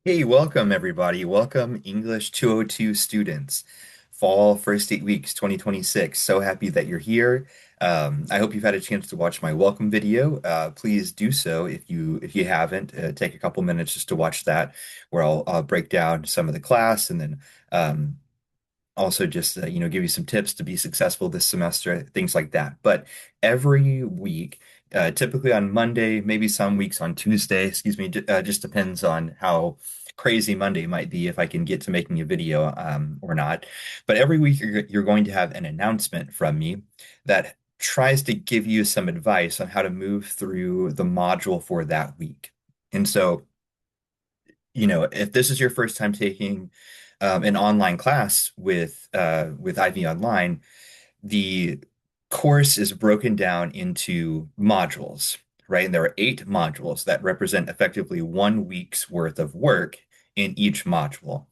Hey, welcome everybody. Welcome English 202 students. Fall first 8 weeks 2026. So happy that you're here. I hope you've had a chance to watch my welcome video. Please do so if you haven't. Take a couple minutes just to watch that, where I'll break down some of the class and then also just give you some tips to be successful this semester, things like that. But every week, typically on Monday, maybe some weeks on Tuesday, excuse me, just depends on how crazy Monday might be if I can get to making a video or not. But every week you're going to have an announcement from me that tries to give you some advice on how to move through the module for that week. And so if this is your first time taking an online class with Ivy Online, the course is broken down into modules, right? And there are 8 modules that represent effectively 1 week's worth of work in each module.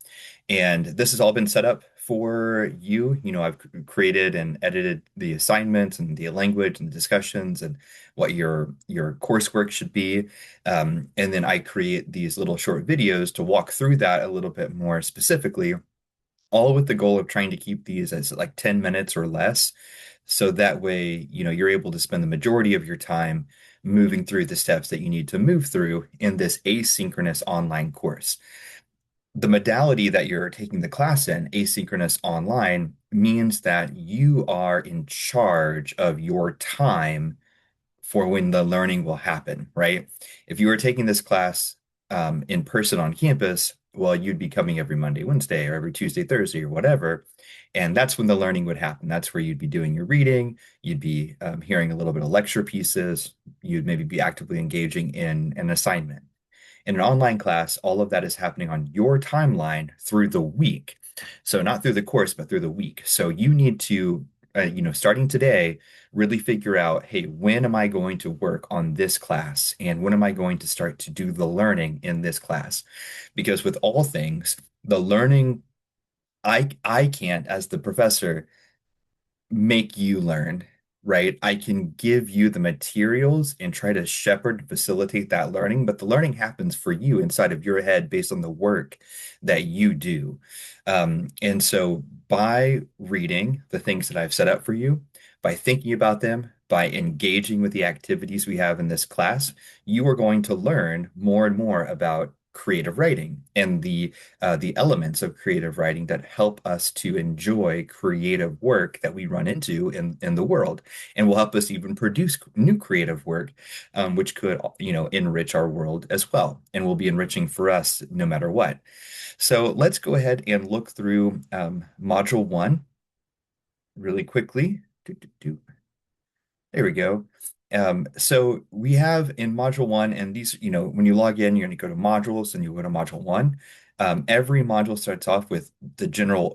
And this has all been set up for you. I've created and edited the assignments and the language and the discussions and what your coursework should be. And then I create these little short videos to walk through that a little bit more specifically, all with the goal of trying to keep these as like 10 minutes or less. So that way, you're able to spend the majority of your time moving through the steps that you need to move through in this asynchronous online course. The modality that you're taking the class in, asynchronous online, means that you are in charge of your time for when the learning will happen, right? If you were taking this class in person on campus, well, you'd be coming every Monday, Wednesday, or every Tuesday, Thursday, or whatever. And that's when the learning would happen. That's where you'd be doing your reading, you'd be hearing a little bit of lecture pieces, you'd maybe be actively engaging in an assignment. In an online class, all of that is happening on your timeline through the week. So not through the course, but through the week. So you need to, starting today, really figure out, hey, when am I going to work on this class? And when am I going to start to do the learning in this class? Because with all things, the learning, I can't, as the professor, make you learn, right? I can give you the materials and try to shepherd, facilitate that learning, but the learning happens for you inside of your head based on the work that you do. And so by reading the things that I've set up for you, by thinking about them, by engaging with the activities we have in this class, you are going to learn more and more about creative writing and the elements of creative writing that help us to enjoy creative work that we run into in the world, and will help us even produce new creative work, which could, enrich our world as well, and will be enriching for us no matter what. So let's go ahead and look through module one really quickly. There we go. So we have in module one, and these, when you log in, you're going to go to modules and you go to module one. Every module starts off with the general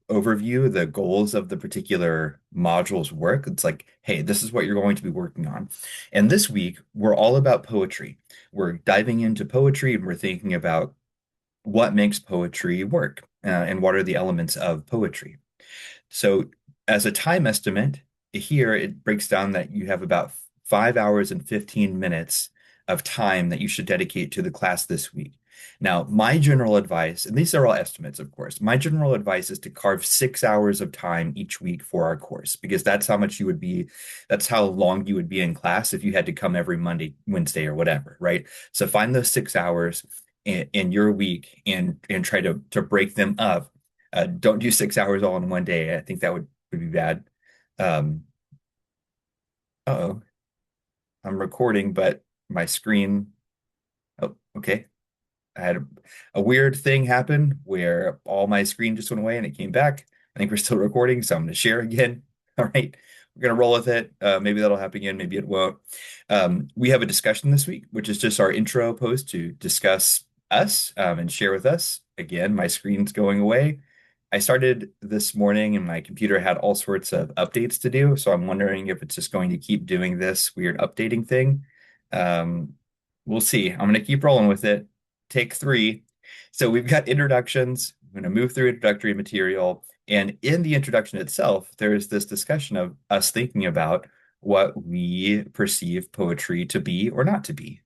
overview, the goals of the particular module's work. It's like, hey, this is what you're going to be working on. And this week, we're all about poetry. We're diving into poetry and we're thinking about what makes poetry work, and what are the elements of poetry. So, as a time estimate, here it breaks down that you have about 5 hours and 15 minutes of time that you should dedicate to the class this week. Now, my general advice, and these are all estimates, of course, my general advice is to carve 6 hours of time each week for our course, because that's how much you would be, that's how long you would be in class if you had to come every Monday, Wednesday, or whatever, right? So find those 6 hours in your week and try to break them up. Don't do 6 hours all in one day. I think that would be bad. Um, uh-oh, I'm recording, but my screen. Oh, okay. I had a weird thing happen where all my screen just went away and it came back. I think we're still recording, so I'm going to share again. All right. We're going to roll with it. Maybe that'll happen again. Maybe it won't. We have a discussion this week, which is just our intro post to discuss us, and share with us. Again, my screen's going away. I started this morning and my computer had all sorts of updates to do. So I'm wondering if it's just going to keep doing this weird updating thing. Um, we'll see. I'm going to keep rolling with it. Take three. So we've got introductions. I'm going to move through introductory material. And in the introduction itself, there's this discussion of us thinking about what we perceive poetry to be or not to be.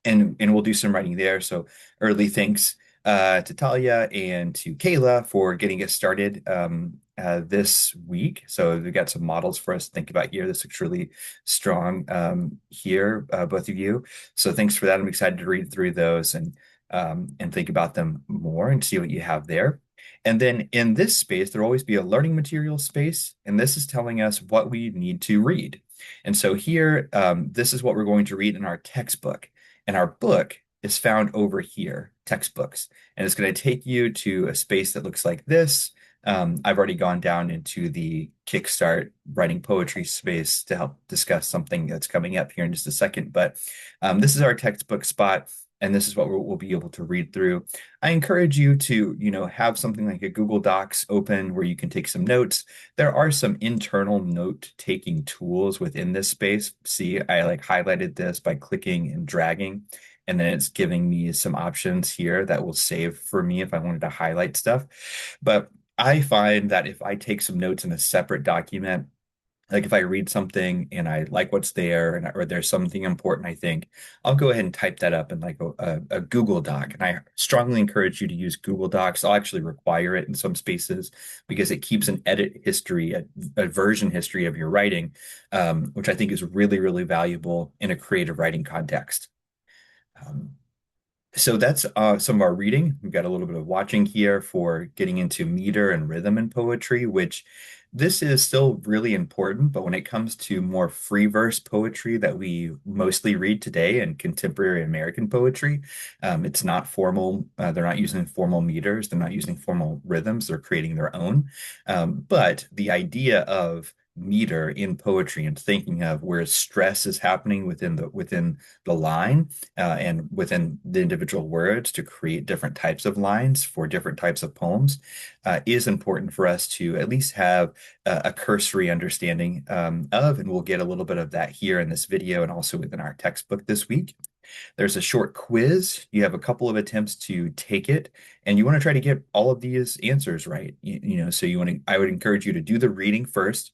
and we'll do some writing there. So early thanks to Talia and to Kayla for getting us started this week. So we've got some models for us to think about here. This looks really strong here, both of you. So thanks for that. I'm excited to read through those and think about them more and see what you have there. And then in this space, there'll always be a learning material space, and this is telling us what we need to read. And so here, this is what we're going to read in our textbook. And our book is found over here, textbooks. And it's going to take you to a space that looks like this. I've already gone down into the Kickstart writing poetry space to help discuss something that's coming up here in just a second. But this is our textbook spot, and this is what we'll be able to read through. I encourage you to, have something like a Google Docs open where you can take some notes. There are some internal note-taking tools within this space. See, I like highlighted this by clicking and dragging, and then it's giving me some options here that will save for me if I wanted to highlight stuff. But I find that if I take some notes in a separate document, like if I read something and I like what's there, or there's something important, I think I'll go ahead and type that up in like a Google Doc. And I strongly encourage you to use Google Docs. I'll actually require it in some spaces because it keeps an edit history, a version history of your writing, which I think is really, really valuable in a creative writing context. Um, so that's some of our reading. We've got a little bit of watching here for getting into meter and rhythm in poetry, which this is still really important. But when it comes to more free verse poetry that we mostly read today and contemporary American poetry, it's not formal. They're not using formal meters. They're not using formal rhythms. They're creating their own. But the idea of meter in poetry and thinking of where stress is happening within the line and within the individual words to create different types of lines for different types of poems is important for us to at least have a cursory understanding of, and we'll get a little bit of that here in this video and also within our textbook this week. There's a short quiz. You have a couple of attempts to take it, and you want to try to get all of these answers right. So I would encourage you to do the reading first,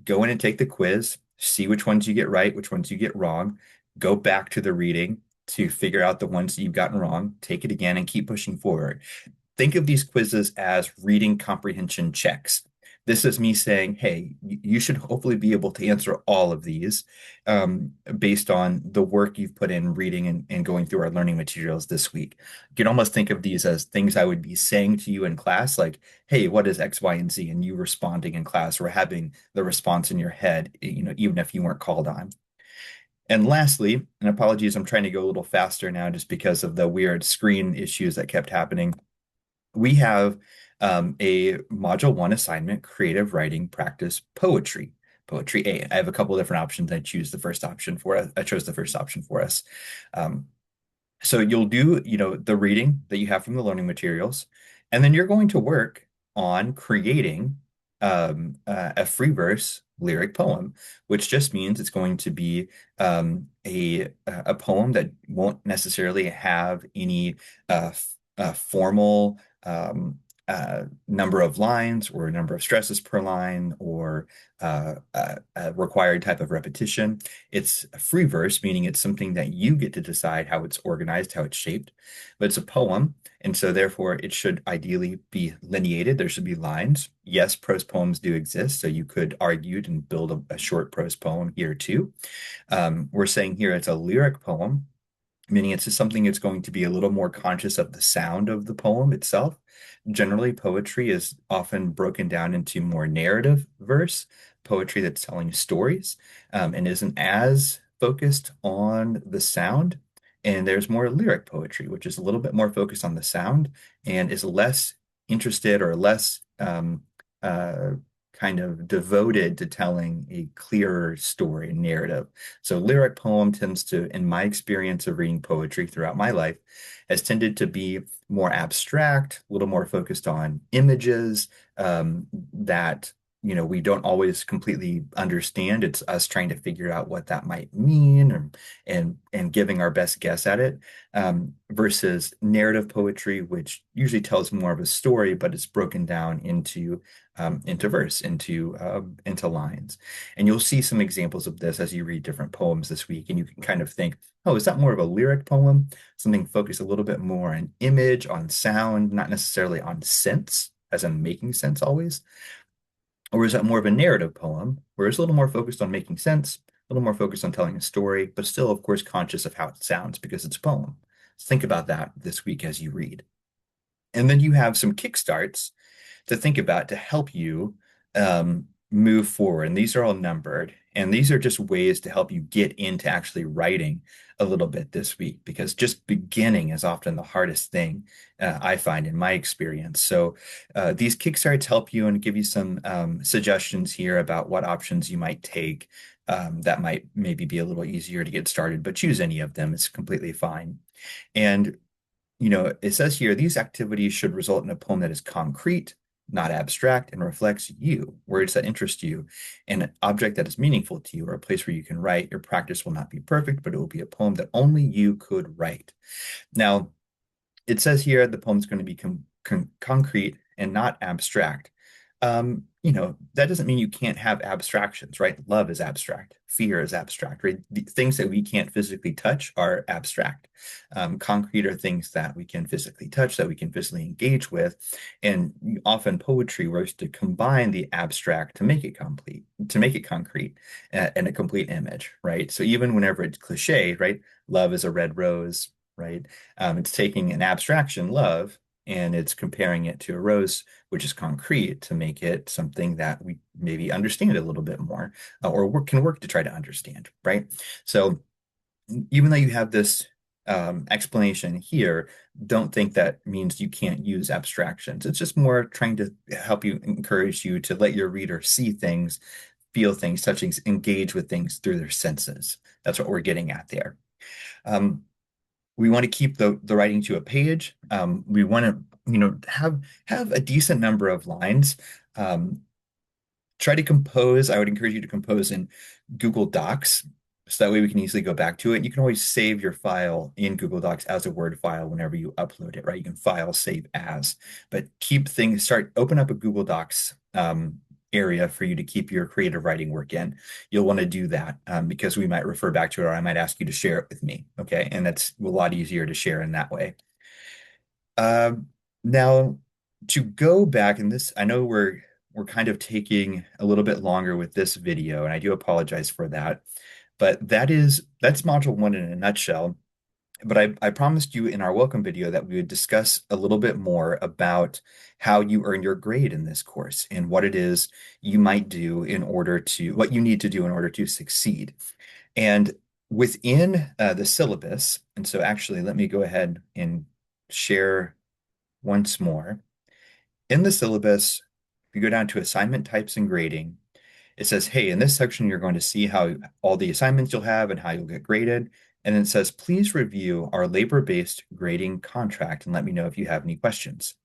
go in and take the quiz, see which ones you get right, which ones you get wrong, go back to the reading to figure out the ones that you've gotten wrong, take it again, and keep pushing forward. Think of these quizzes as reading comprehension checks. This is me saying, hey, you should hopefully be able to answer all of these based on the work you've put in reading and going through our learning materials this week. You can almost think of these as things I would be saying to you in class, like, hey, what is X, Y, and Z? And you responding in class or having the response in your head, even if you weren't called on. And lastly, and apologies, I'm trying to go a little faster now just because of the weird screen issues that kept happening. We have a Module 1 assignment, Creative Writing Practice Poetry, Poetry A. I have a couple of different options. I chose the first option for us. So you'll do, the reading that you have from the learning materials, and then you're going to work on creating a free verse lyric poem, which just means it's going to be a poem that won't necessarily have any formal number of lines or number of stresses per line or a required type of repetition. It's a free verse, meaning it's something that you get to decide how it's organized, how it's shaped, but it's a poem. And so therefore it should ideally be lineated. There should be lines. Yes, prose poems do exist. So you could argue and build a short prose poem here too. We're saying here it's a lyric poem, meaning it's just something that's going to be a little more conscious of the sound of the poem itself. Generally, poetry is often broken down into more narrative verse, poetry that's telling stories, and isn't as focused on the sound. And there's more lyric poetry, which is a little bit more focused on the sound and is less interested or less uh, kind of devoted to telling a clearer story and narrative. So lyric poem tends to, in my experience of reading poetry throughout my life, has tended to be more abstract, a little more focused on images that we don't always completely understand. It's us trying to figure out what that might mean and giving our best guess at it, versus narrative poetry, which usually tells more of a story, but it's broken down into verse, into lines. And you'll see some examples of this as you read different poems this week, and you can kind of think, oh, is that more of a lyric poem? Something focused a little bit more on image, on sound, not necessarily on sense, as in making sense always. Or is that more of a narrative poem, where it's a little more focused on making sense, a little more focused on telling a story, but still, of course, conscious of how it sounds because it's a poem? So think about that this week as you read. And then you have some kickstarts to think about to help you move forward. And these are all numbered. And these are just ways to help you get into actually writing a little bit this week, because just beginning is often the hardest thing I find in my experience. So these kickstarts help you and give you some suggestions here about what options you might take that might maybe be a little easier to get started, but choose any of them. It's completely fine. And it says here, these activities should result in a poem that is concrete, not abstract, and reflects you, words that interest you, and an object that is meaningful to you, or a place where you can write. Your practice will not be perfect, but it will be a poem that only you could write. Now, it says here the poem is going to be concrete and not abstract. That doesn't mean you can't have abstractions, right? Love is abstract. Fear is abstract, right? The things that we can't physically touch are abstract. Concrete are things that we can physically touch, that we can physically engage with. And often poetry works to combine the abstract to make it complete, to make it concrete and a complete image, right? So even whenever it's cliche, right? Love is a red rose, right? It's taking an abstraction, love, and it's comparing it to a rose, which is concrete, to make it something that we maybe understand a little bit more, or can work to try to understand, right? So even though you have this explanation here, don't think that means you can't use abstractions. It's just more trying to help you, encourage you to let your reader see things, feel things, touch things, engage with things through their senses. That's what we're getting at there. We want to keep the writing to a page. We want to, have a decent number of lines. Try to compose. I would encourage you to compose in Google Docs, so that way we can easily go back to it. You can always save your file in Google Docs as a Word file whenever you upload it, right? You can file save as, but open up a Google Docs area for you to keep your creative writing work in. You'll want to do that because we might refer back to it, or I might ask you to share it with me. Okay. And that's a lot easier to share in that way. Now, to go back, and this, I know we're kind of taking a little bit longer with this video, and I do apologize for that. But that's module one in a nutshell. But I promised you in our welcome video that we would discuss a little bit more about how you earn your grade in this course and what it is you might do what you need to do in order to succeed. And within the syllabus, and so actually let me go ahead and share once more. In the syllabus, if you go down to assignment types and grading, it says, hey, in this section, you're going to see how all the assignments you'll have and how you'll get graded. And then it says, please review our labor-based grading contract and let me know if you have any questions.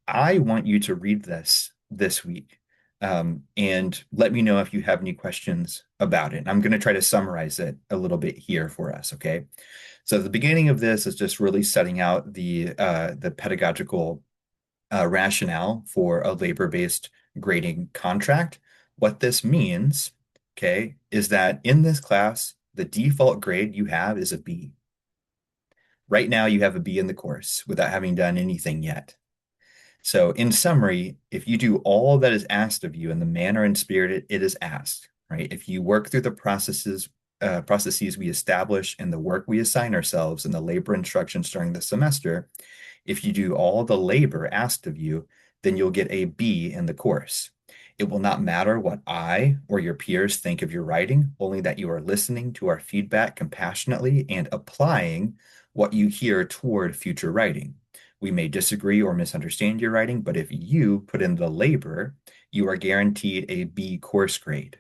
I want you to read this week and let me know if you have any questions about it. And I'm going to try to summarize it a little bit here for us, okay? So the beginning of this is just really setting out the pedagogical rationale for a labor-based grading contract. What this means, okay, is that in this class, the default grade you have is a B. Right now, you have a B in the course without having done anything yet. So in summary, if you do all that is asked of you in the manner and spirit it is asked, right? If you work through the processes we establish and the work we assign ourselves in the labor instructions during the semester, if you do all the labor asked of you, then you'll get a B in the course. It will not matter what I or your peers think of your writing, only that you are listening to our feedback compassionately and applying what you hear toward future writing. We may disagree or misunderstand your writing, but if you put in the labor, you are guaranteed a B course grade.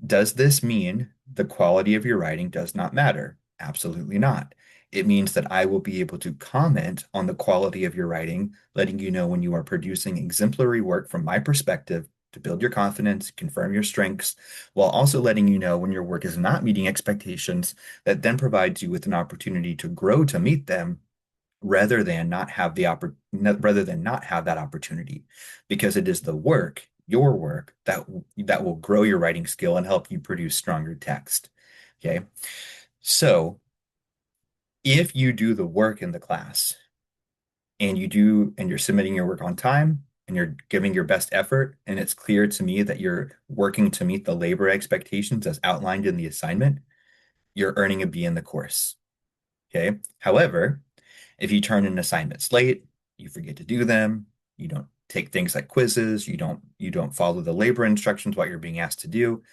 Does this mean the quality of your writing does not matter? Absolutely not. It means that I will be able to comment on the quality of your writing, letting you know when you are producing exemplary work from my perspective to build your confidence, confirm your strengths, while also letting you know when your work is not meeting expectations, that then provides you with an opportunity to grow to meet them rather than not have that opportunity, because it is the work, your work, that will grow your writing skill and help you produce stronger text. Okay. So if you do the work in the class and you're submitting your work on time and you're giving your best effort, and it's clear to me that you're working to meet the labor expectations as outlined in the assignment, you're earning a B in the course. Okay. However, if you turn in assignments late, you forget to do them, you don't take things like quizzes, you don't follow the labor instructions, what you're being asked to do,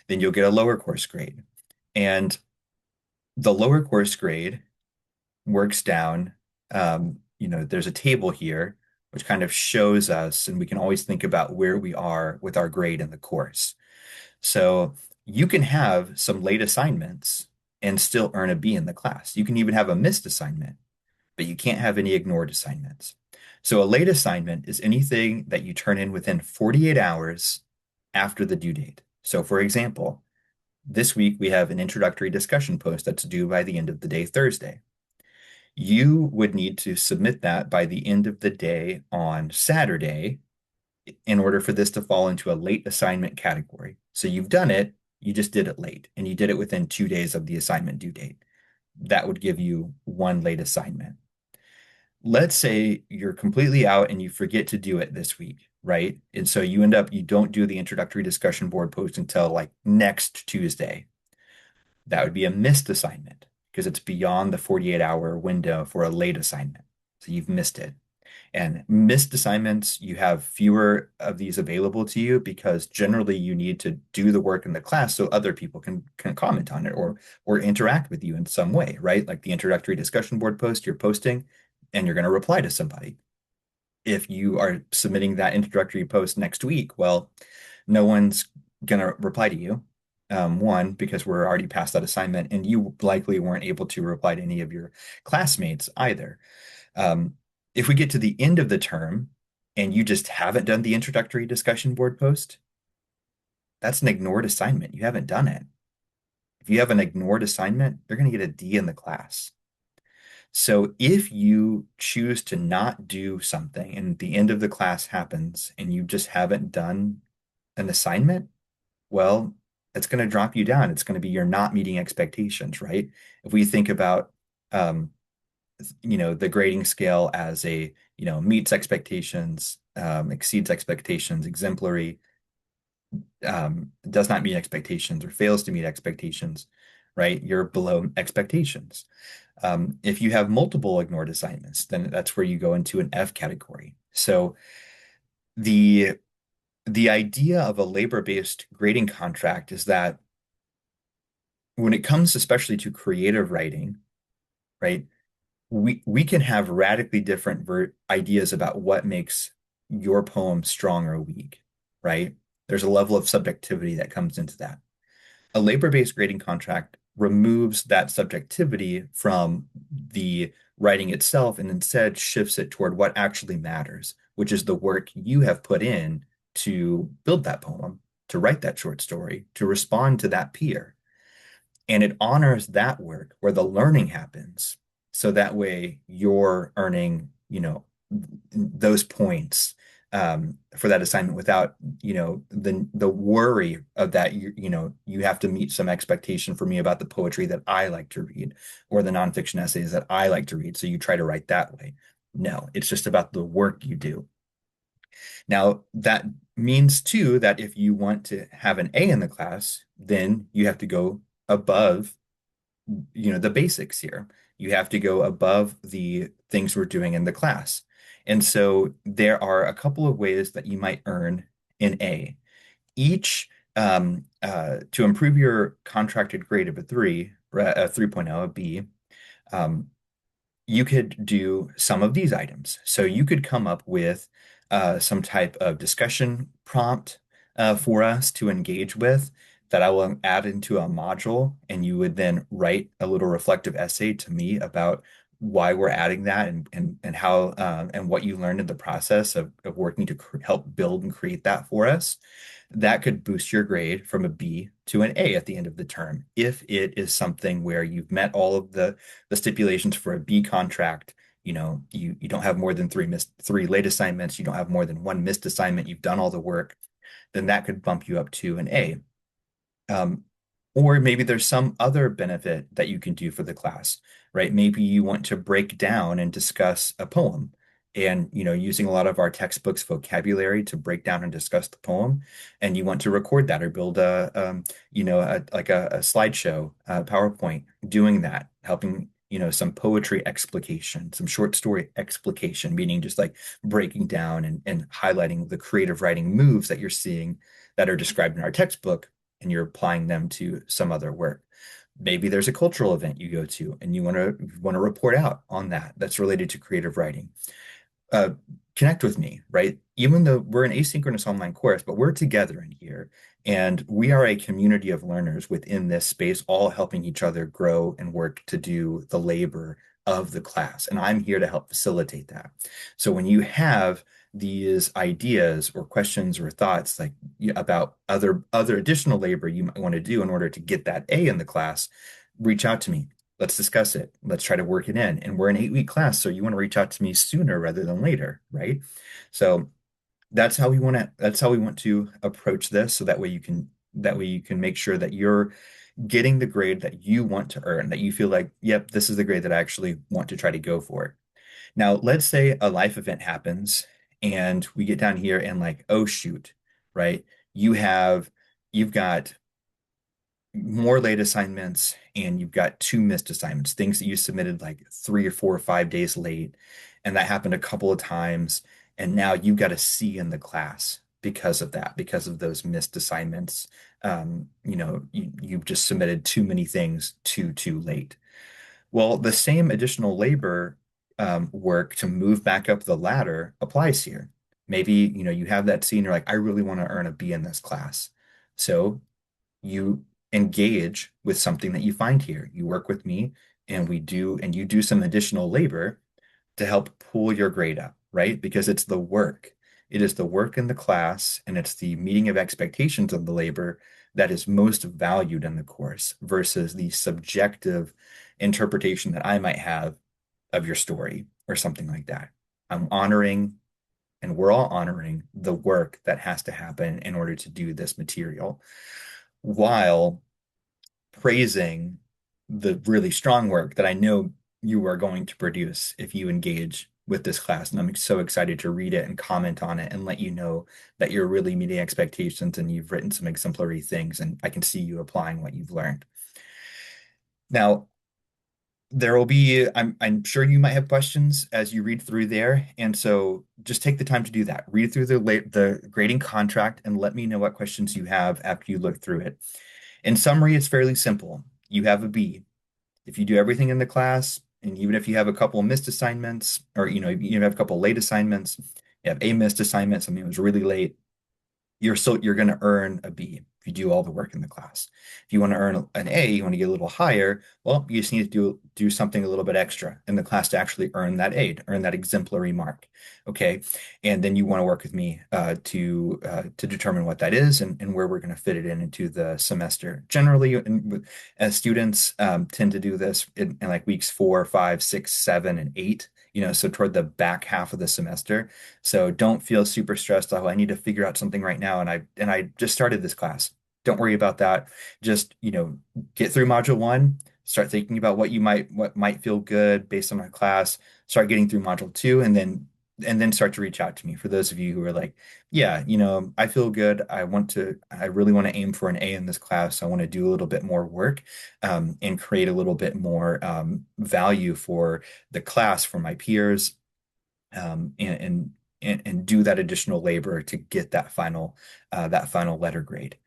then you'll get a lower course grade. And the lower course grade works down, there's a table here which kind of shows us, and we can always think about where we are with our grade in the course. So you can have some late assignments and still earn a B in the class. You can even have a missed assignment, but you can't have any ignored assignments. So a late assignment is anything that you turn in within 48 hours after the due date. So for example, this week we have an introductory discussion post that's due by the end of the day, Thursday. You would need to submit that by the end of the day on Saturday in order for this to fall into a late assignment category. So you've done it, you just did it late, and you did it within 2 days of the assignment due date. That would give you one late assignment. Let's say you're completely out and you forget to do it this week, right? And so you don't do the introductory discussion board post until like next Tuesday. That would be a missed assignment because it's beyond the 48-hour window for a late assignment. So you've missed it. And missed assignments, you have fewer of these available to you because generally you need to do the work in the class so other people can comment on it or interact with you in some way, right? Like the introductory discussion board post you're posting and you're going to reply to somebody. If you are submitting that introductory post next week, well, no one's going to reply to you. One, because we're already past that assignment, and you likely weren't able to reply to any of your classmates either. If we get to the end of the term and you just haven't done the introductory discussion board post, that's an ignored assignment. You haven't done it. If you have an ignored assignment, they're going to get a D in the class. So if you choose to not do something and the end of the class happens and you just haven't done an assignment, well, it's going to drop you down. It's going to be you're not meeting expectations, right? If we think about the grading scale as meets expectations, exceeds expectations, exemplary, does not meet expectations or fails to meet expectations, right? You're below expectations. If you have multiple ignored assignments, then that's where you go into an F category. So the idea of a labor-based grading contract is that when it comes especially to creative writing, right, we can have radically different ideas about what makes your poem strong or weak, right? There's a level of subjectivity that comes into that. A labor-based grading contract removes that subjectivity from the writing itself and instead shifts it toward what actually matters, which is the work you have put in to build that poem, to write that short story, to respond to that peer. And it honors that work where the learning happens. So that way you're earning, those points for that assignment without, the worry of that, you have to meet some expectation for me about the poetry that I like to read or the nonfiction essays that I like to read. So you try to write that way. No, it's just about the work you do. Now, that means too that if you want to have an A in the class, then you have to go above, the basics here. You have to go above the things we're doing in the class. And so there are a couple of ways that you might earn an A. Each, to improve your contracted grade of a 3.0, a B, you could do some of these items. So you could come up with some type of discussion prompt for us to engage with that I will add into a module, and you would then write a little reflective essay to me about why we're adding that and how and what you learned in the process of working to help build and create that for us, that could boost your grade from a B to an A at the end of the term. If it is something where you've met all of the stipulations for a B contract, you don't have more than three late assignments, you don't have more than one missed assignment, you've done all the work, then that could bump you up to an A. Um, or maybe there's some other benefit that you can do for the class, right? Maybe you want to break down and discuss a poem and, using a lot of our textbooks vocabulary to break down and discuss the poem, and you want to record that or build like a slideshow, PowerPoint doing that, helping, some poetry explication, some short story explication, meaning just like breaking down and highlighting the creative writing moves that you're seeing that are described in our textbook and you're applying them to some other work. Maybe there's a cultural event you go to and you want to report out on that that's related to creative writing. Uh, Connect with me, right? Even though we're an asynchronous online course, but we're together in here and we are a community of learners within this space, all helping each other grow and work to do the labor of the class. And I'm here to help facilitate that. So when you have these ideas or questions or thoughts like about other additional labor you might want to do in order to get that A in the class, reach out to me. Let's discuss it. Let's try to work it in. And we're an 8-week class, so you want to reach out to me sooner rather than later, right? So that's how we want to approach this, so that way you can make sure that you're getting the grade that you want to earn, that you feel like, yep, this is the grade that I actually want to try to go for. Now, let's say a life event happens and we get down here and like, oh shoot, right? You've got more late assignments and you've got two missed assignments, things that you submitted like 3 or 4 or 5 days late. And that happened a couple of times. And now you've got a C in the class because of that, because of those missed assignments. You've just submitted too many things too late. Well, the same additional labor work to move back up the ladder applies here. Maybe, you have that scene, you're like, I really want to earn a B in this class. So you engage with something that you find here. You work with me and you do some additional labor to help pull your grade up, right? Because it's the work. It is the work in the class and it's the meeting of expectations of the labor that is most valued in the course versus the subjective interpretation that I might have of your story or something like that. I'm honoring and we're all honoring the work that has to happen in order to do this material while praising the really strong work that I know you are going to produce if you engage with this class. And I'm so excited to read it and comment on it and let you know that you're really meeting expectations and you've written some exemplary things and I can see you applying what you've learned. Now, I'm sure you might have questions as you read through there. And so just take the time to do that. Read through the grading contract and let me know what questions you have after you look through it. In summary, it's fairly simple. You have a B. If you do everything in the class, and even if you have a couple of missed assignments, or you have a couple of late assignments, you have a missed assignment, something was really late, you're going to earn a B if you do all the work in the class. If you want to earn an A, you want to get a little higher, well, you just need to do something a little bit extra in the class to actually earn that A, to earn that exemplary mark. Okay. And then you want to work with me to determine what that is and where we're going to fit it into the semester. Generally, as students tend to do this in like weeks 4, 5, 6, 7, and 8, so toward the back half of the semester. So don't feel super stressed. Oh, I need to figure out something right now. And I just started this class. Don't worry about that. Just, get through module 1, start thinking about what might feel good based on our class, start getting through module 2, and then start to reach out to me. For those of you who are like, yeah, I feel good. I really want to aim for an A in this class. I want to do a little bit more work, and create a little bit more value for the class, for my peers, and do that additional labor to get that final letter grade.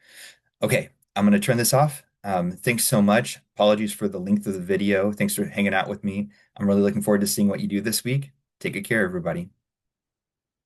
Okay, I'm going to turn this off. Thanks so much. Apologies for the length of the video. Thanks for hanging out with me. I'm really looking forward to seeing what you do this week. Take good care, everybody.